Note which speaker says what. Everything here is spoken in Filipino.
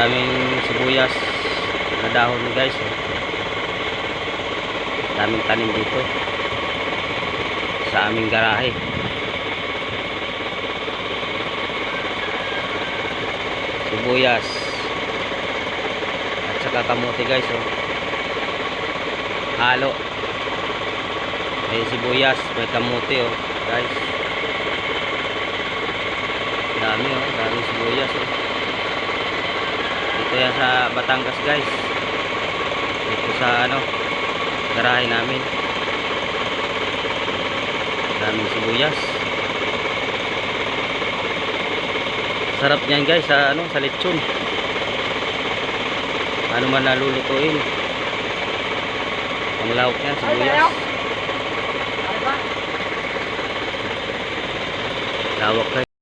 Speaker 1: daming sibuyas na dahon guys, oh. Daming tanim dito sa aming garahe. Sibuyas at saka kamote guys, oh. Halo, may sibuyas, may kamote, oh guys. Dami, oh, daming sibuyas, oh. Dito yan sa Batangas guys, dito sa garahe namin. Daming sibuyas. Sarap niyan guys sa sa lechon. Ano man nalulutuin. Ang lawak niyan, sibuyas. Lawak guys.